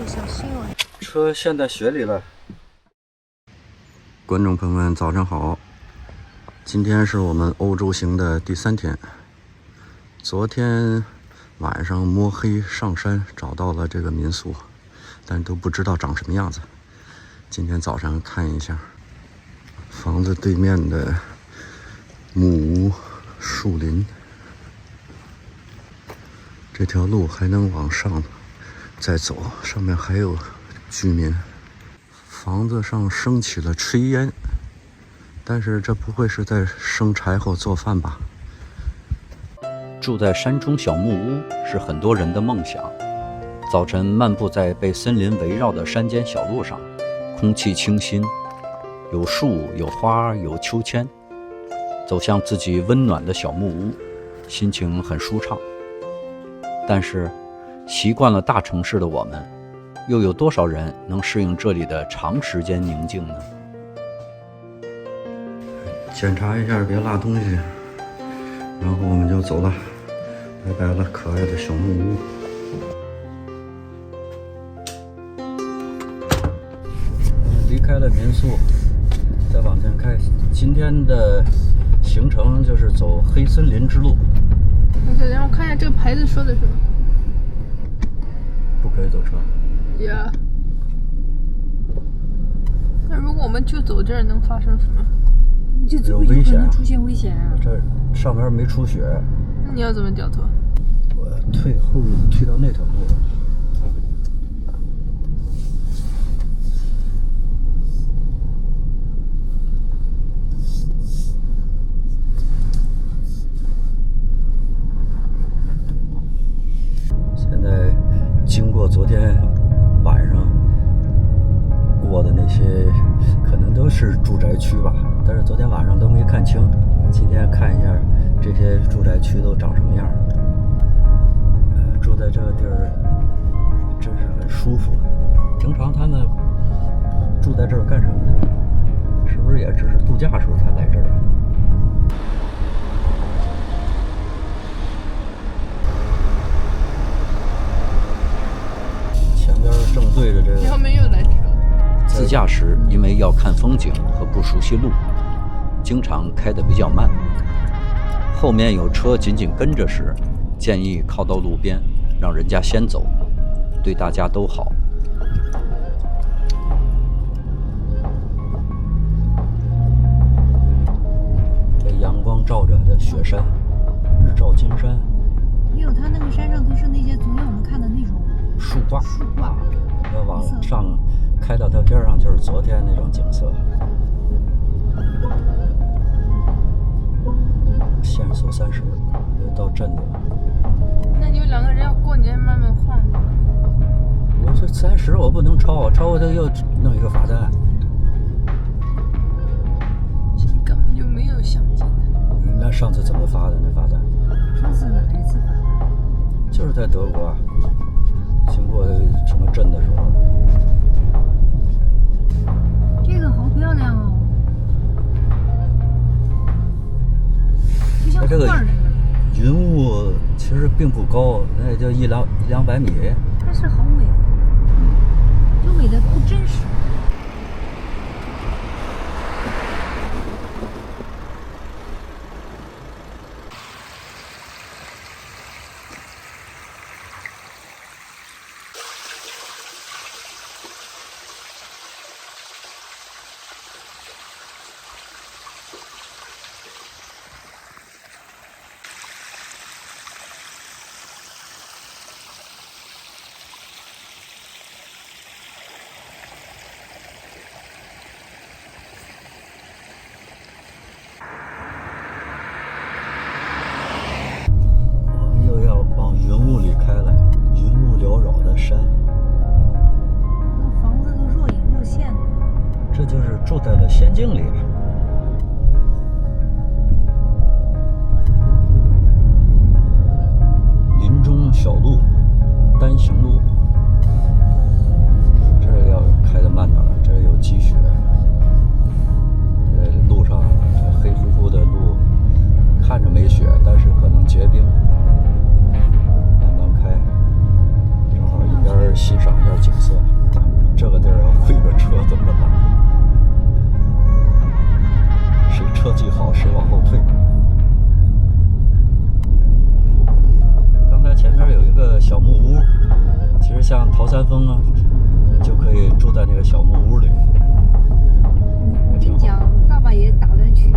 小心哦。车陷在雪里了。观众朋友们，早上好！今天是我们欧洲行的第3天。昨天晚上摸黑上山找到了这个民宿，但都不知道长什么样子。今天早上看一下，房子对面的木屋、树林，这条路还能往上再走，上面还有居民。房子上升起了炊烟，但是这不会是在生柴火做饭吧？住在山中小木屋是很多人的梦想。早晨漫步在被森林围绕的山间小路上，空气清新，有树有花有秋千，走向自己温暖的小木屋，心情很舒畅。但是习惯了大城市的我们，又有多少人能适应这里的长时间宁静呢？检查一下别落东西，然后我们就走了。拜拜了，可爱的小木屋。离开了民宿，再往前开。今天的行程就是走黑森林之路。然后看一下这个牌子说的什么？不可以走车。呀。那如果我们就走这儿，能发生什么？就走有可能出现危险啊！这上面没出雪。那你要怎么掉头？我退到那条路了。现在经过昨天晚上过的那些，可能都是住宅区吧，但是昨天晚上都没看清。今天看一下这些住宅区都长什么样。住在这个地儿真是很舒服。平常他们住在这儿干什么呢？是不是也只是度假时候才来这儿啊？前边正对着这个。你后面又来车。自驾时因为要看风景和不熟悉路，经常开得比较慢。后面有车紧紧跟着时，建议靠到路边，让人家先走，对大家都好。被阳光照着的雪山，日照金山。没有，它那个山上都是那些昨天我们看的那种树挂。树挂。要往上开到它边上，就是昨天那种景色。限速30，到镇里了。那你们2个人要过，你再慢慢晃。我这30我不能超，超我就又弄一个罚单。你根本就没有相机。那上次怎么罚的那罚单？上次哪一次罚的？就是在德国，经过什么镇的时候。这个好漂亮哦，就像这个画似的。云雾其实并不高，那也就100-200米。但是好美，就美的不真实。房子都若隐若现的。这就是住在了仙境里。林中小路，单行路。这要开得慢点了，这有积雪。路上这黑乎乎的路，看着没雪，但是可能结冰。慢慢开，正好一边欣赏一下景色。山峰啊，就可以住在那个小木屋里。我跟你讲，爸爸也打算去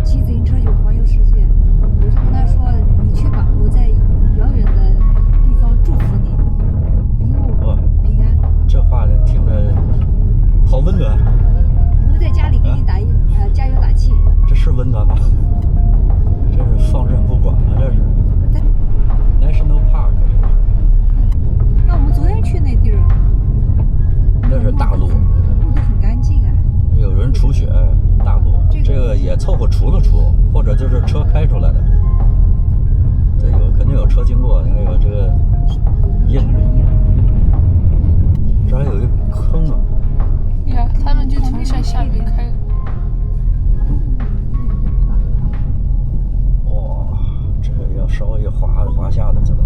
骑自行车去环游世界。我就跟他说：“你去吧，我在遥远的地方祝福你，一路平安。”这话听着好温暖。我会在家里给你加油打气。这是温暖吗？这是放任不管啊！这是 National Park。那我们昨天去那地儿，那是大路，路都很干净啊。有人除雪，大路，这个也凑合除了除，或者就是车开出来的。这肯定有车经过，你看有这个印。这还有一坑啊！呀，他们就从山下面开。哇，这个要稍微滑下的，这都。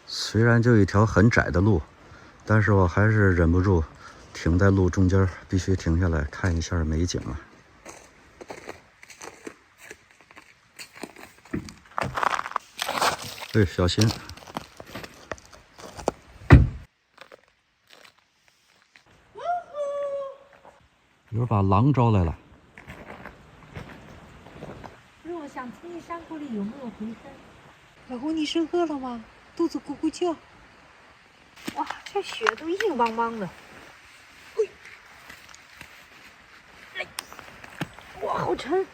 虽然就一条很窄的路，但是我还是忍不住停在路中间，必须停下来看一下美景啊！对，小心！有人把狼招来了。不是，我想听听山谷里有没有回声。老公，你生饿了吗？肚子咕咕叫。哇，这雪都硬邦邦的。哇，好沉！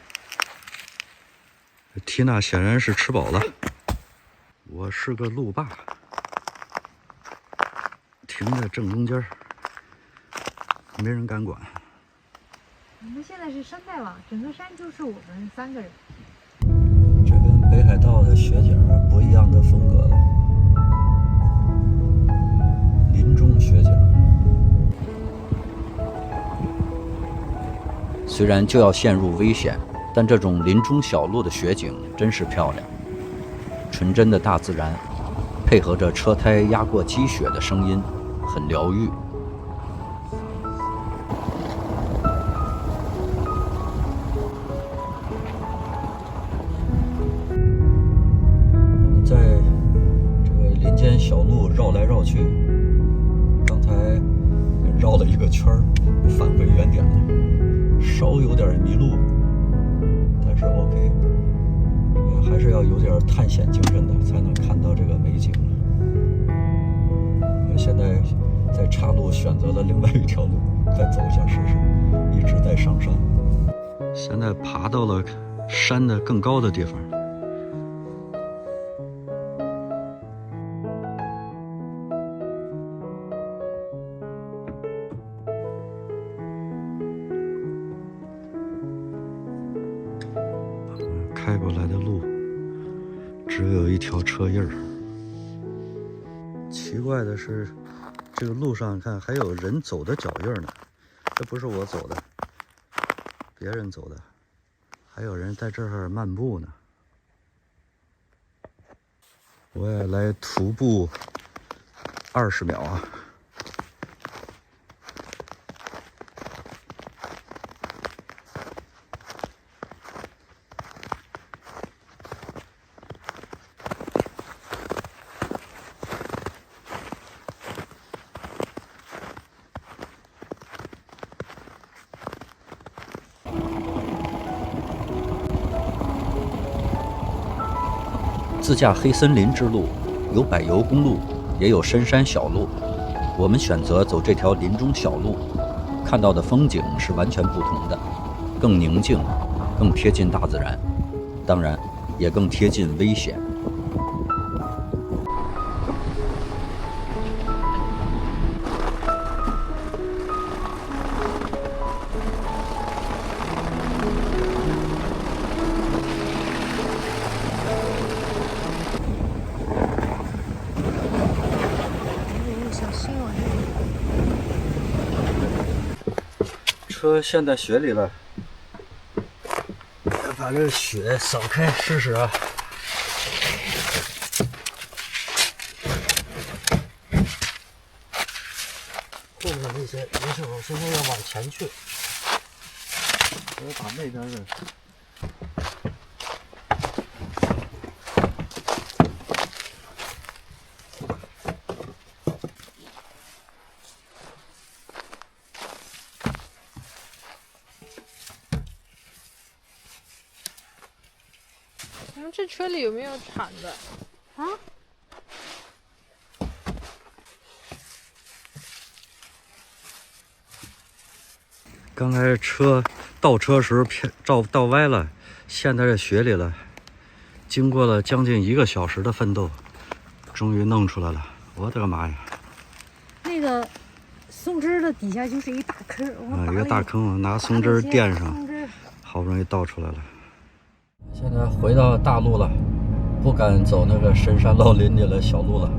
缇娜显然是吃饱了。我是个路霸，停在正中间，没人敢管。我们现在是山大王，整个山就是我们3个人。这跟北海道的雪景不一样的风格了。林中雪景，虽然就要陷入危险，但这种林中小路的雪景真是漂亮。纯真的大自然，配合着车胎压过积雪的声音，很疗愈。我们在这个林间小路绕来绕去，刚才绕了一个圈儿，返回原点了，稍有点迷路，但是 OK。还是要有点探险精神的，才能看到这个美景。我现在在岔路选择了另外一条路，再走一下试试，一直在上山。现在爬到了山的更高的地方。开过来的路只有一条车印儿。奇怪的是，这个路上看还有人走的脚印呢，这不是我走的，别人走的，还有人在这儿漫步呢。我也来徒步20秒啊！自驾黑森林之路，有柏油公路，也有深山小路。我们选择走这条林中小路，看到的风景是完全不同的，更宁静，更贴近大自然，当然也更贴近危险。车陷在雪里了，把这雪扫开试试啊！没事，我现在要往前去，我要把那边的。这车里有没有铲子？啊？刚才倒车时倒歪了，陷在这雪里了。经过了将近1个小时的奋斗，终于弄出来了。我的个妈呀！那个松枝的底下就是一大坑，一个大坑，拿松枝垫上，好不容易倒出来了。现在回到大路了，不敢走那个深山老林里的小路了。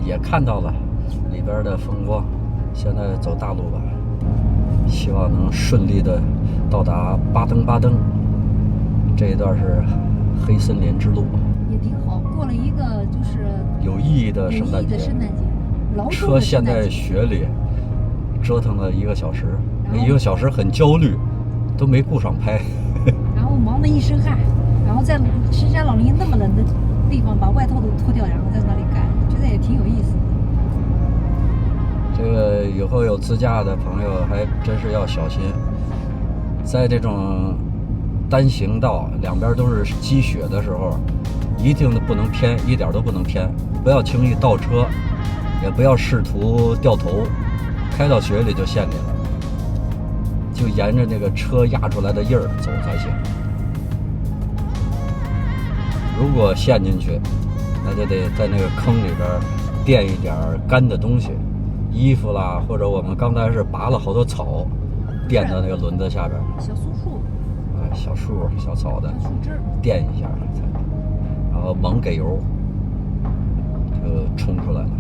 也看到了里边的风光，现在走大路吧。希望能顺利的到达巴登。这一段是黑森林之路，也挺好。过了一个就是有意义的圣诞节。车陷在雪里，折腾了1个小时，那1个小时很焦虑，都没顾上拍。然后忙得一身汗，然后在深山老林那么冷的地方把外套都脱掉，然后在那里干，觉得也挺有意思的。这个以后有自驾的朋友还真是要小心，在这种单行道两边都是积雪的时候，一定不能偏，一点都不能偏，不要轻易倒车，也不要试图掉头，开到雪里就陷里了，就沿着那个车压出来的印儿走才行。如果陷进去，那就得在那个坑里边垫一点干的东西，衣服啦，或者我们刚才是拔了好多草，垫到那个轮子下边。小松树。小树、小草的，树枝垫一下才，然后猛给油，就冲出来了。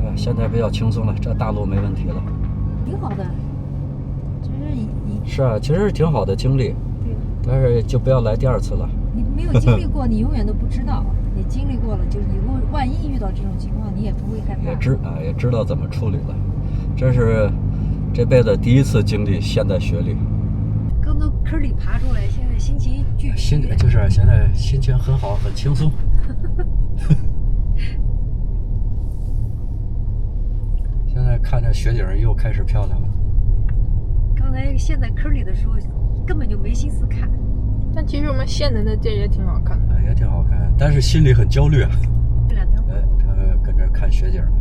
哎呀，现在比较轻松了，这大路没问题了。挺好的，是啊，其实是挺好的经历。对。但是就不要来第2次了。你没有经历过，你永远都不知道。你经历过了，就以后万一遇到这种情况，你也不会害怕。也知道怎么处理了。这是这辈子第1次经历陷在雪里。刚从坑里爬出来，现在心情巨就是现在心情很好，很轻松。现在看着雪景又开始漂亮了。刚才陷在坑里的时候，根本就没心思看。但其实我们陷的那地也挺好看的，也挺好看，但是心里很焦虑啊。这2条。他跟着看雪景呢，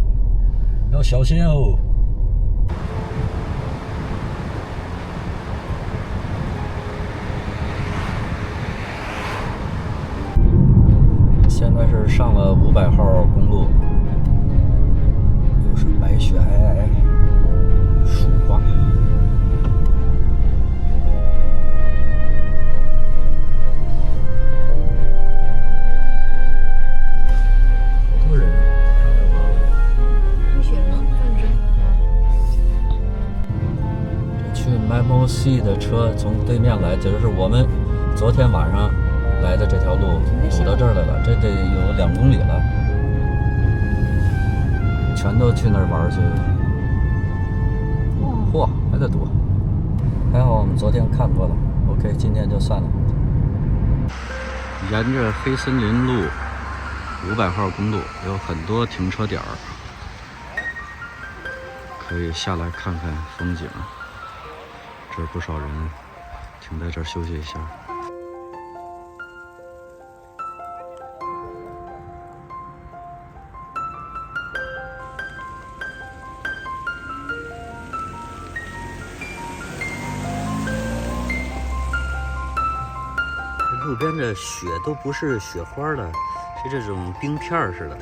要小心哦。现在是上了500号公路，又是白雪皑皑，树花。多人，看雪人，看人。去 Memo C 的车从对面来，就是我们昨天晚上来的这条路堵到这儿来了，这得有2公里了，全都去那儿玩去。嚯，还得堵，还好我们昨天看过了。OK， 今天就算了。沿着黑森林路500号公路有很多停车点，可以下来看看风景。这儿不少人停在这儿休息一下。路边的雪都不是雪花了，是这种冰片似的。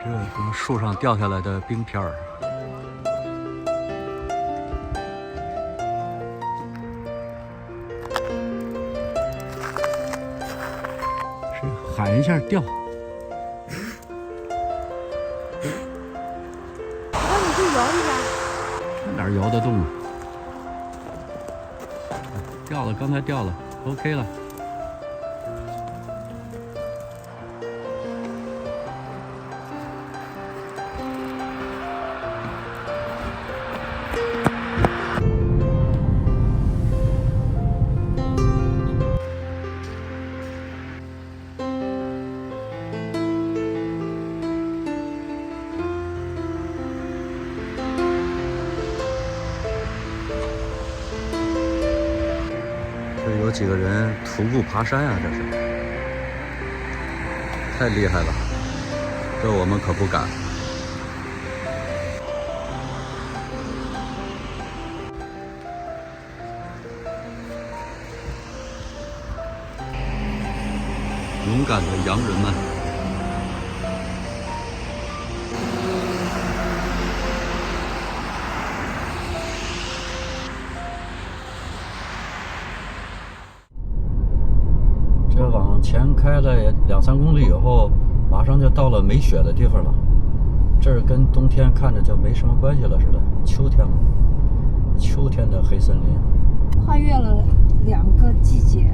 这从树上掉下来的冰片儿。喊一下掉。那你就摇一下。哪摇得动啊？掉了，刚才掉了 ，OK 了。几个人徒步爬山啊，这是太厉害了，这我们可不敢。勇敢的洋人们。这往前开了2-3公里以后，马上就到了没雪的地方了。这儿跟冬天看着就没什么关系了似的，秋天了，秋天的黑森林。跨越了2个季节，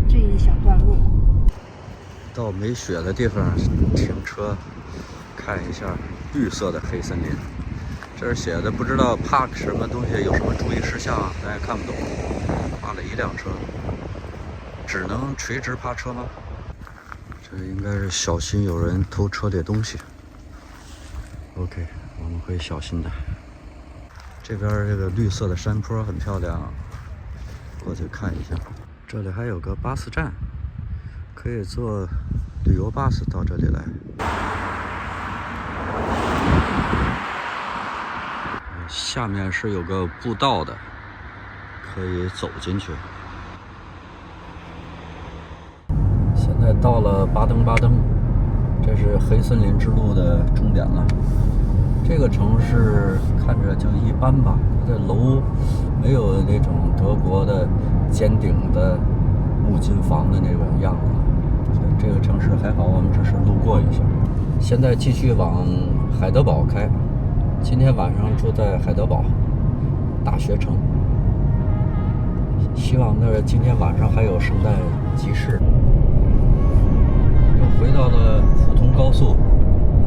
这一小段路。到没雪的地方停车，看一下绿色的黑森林。这儿写的不知道 park 什么东西，有什么注意事项，咱也看不懂。画了1辆车，只能垂直趴车吗？这应该是小心有人偷车里东西。OK， 我们会小心的。这边这个绿色的山坡很漂亮，过去看一下。这里还有个巴士站，可以坐旅游巴士到这里来。下面是有个步道的，可以走进去。现在到了巴登巴登，这是黑森林之路的终点了。这个城市看着就一般吧，它的楼没有那种德国的尖顶的木金房的那种样子。所以这个城市还好，我们只是路过一下。现在继续往海德堡开，今天晚上住在海德堡大学城，希望那今天晚上还有圣诞集市。又回到了普通高速，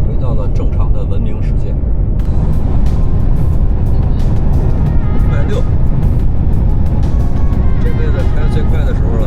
回到了正常的文明世界。160，这辈子开最快的时候